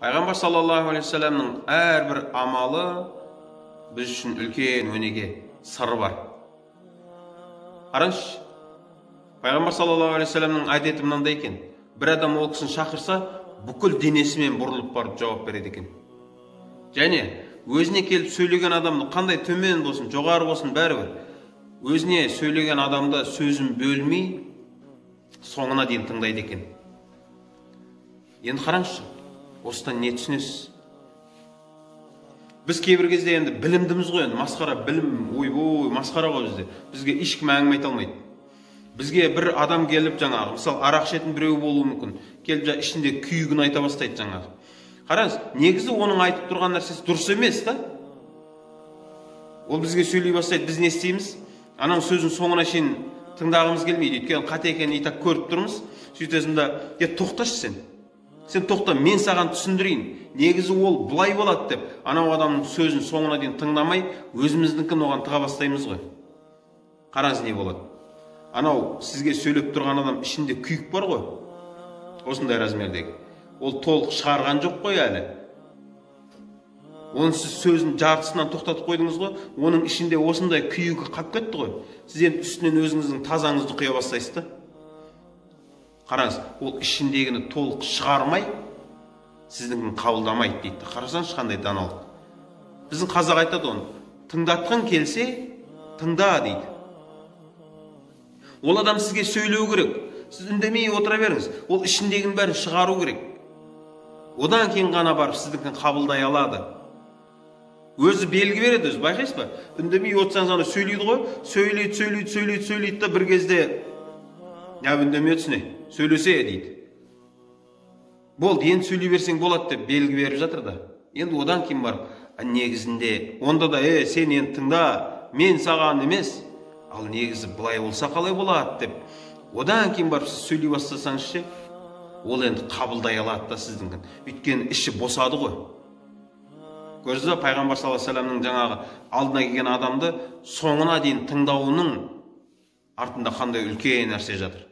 Пайғамбар саллаллаху алейхи вассаламның әрбір амалы біз үшін үлкен өнеге, сыры бар. Қараңызшы, Пайғамбар саллаллаху алейхи вассаламның әдеті мынандай екен: бір адам ол кісіні шақырса, бүкіл денесімен бұрылып барып жауап береді екен. Және өзіне келіп сөйлеген адамды қандай төмен болсын, жоғары болсын, бәрібір өзіне сөйлеген адамды сөзін бөлмей, соңына дейін тыңдайды екен. Енді қараңызшы, осыдан не түсінесіз? Біз кейбір кезде енді білімдіміз ғой, енді масқара білім, ойбой, масқара ғой бізде. Бізге ешкім әңгіме айта алмайды. Бізге бір адам келіп жаңағы, мысалы арақ ішетін біреу болуы мүмкін, келіп ішінде күйігін айта бастайды жаңағы. Қараңыз, негізі оның айтып тұрған нәрсесі дұрыс емес та. Ол бізге сөйлей бастайды, біз не істейміз? Анау сөздің соңына шейін тыңдағымыз келмейді. Өйткені қате екенін итак көріп тұрмыз. Сөйтесің да, тоқташы сен. Сен тоқта, мен саған түсіндірейін. Негізі ол бұлай болады деп, анау адамның сөзін соңына дейін тыңдамай, өзіміздікін оған тыға бастаймыз ғой. Қараңыз не болады. Анау сізге сөйлеп тұрған адам ішінде күйік бар ғой. Осындай размердегі. Ол толық шығарған жоқ қой әлі. Оның сіз сөзін жартысынан тоқтатып қойдыңыз ғой, оның ішінде осындай күйігі қап кетті ғой. Сіз енді үстінен өзіңіздің тазаңызды құя бастайсыз да. Қараңыз, ол ішіндегіні толық шығармай, сіздің қабылдамайды дейді. Қарасаңыз қандай даналық. Біздің қазақ айтады оны, тыңдатқан келсе, тыңда дейді. Ол адам сізге сөйлеу керек. Сіз үндемей отыра беріңіз. Ол ішіндегінің бәрін шығару керек. Одан кейін ғана барып сіздікін қабылдай алады. Өзі белгі береді, өзі байқайсыз ба? Үндемей отырсаңыз ана сөйлейді ғой, сөйлейді да бір кезде үндемей отырсың, сөйлесе дейді. Болды, енді сөйлей берсең болады деп белгі беріп жатыр да. Енді одан кейін барып, негізінде онда да, сен енді тыңда, мен саған емес, ал негізі былай болса қалай болады деп. Одан кейін барып сіз сөйлей бастасаңызшы, ол енді қабылдай алады да сіздің. Өйткені іші босады ғой. Көрдіңіз ба, Пайғамбар саллаллаху алейхи вассаламның жаңағы алдына келген адамды соңына дейін тыңдауының артында қандай үлкен нәрсе жатыр.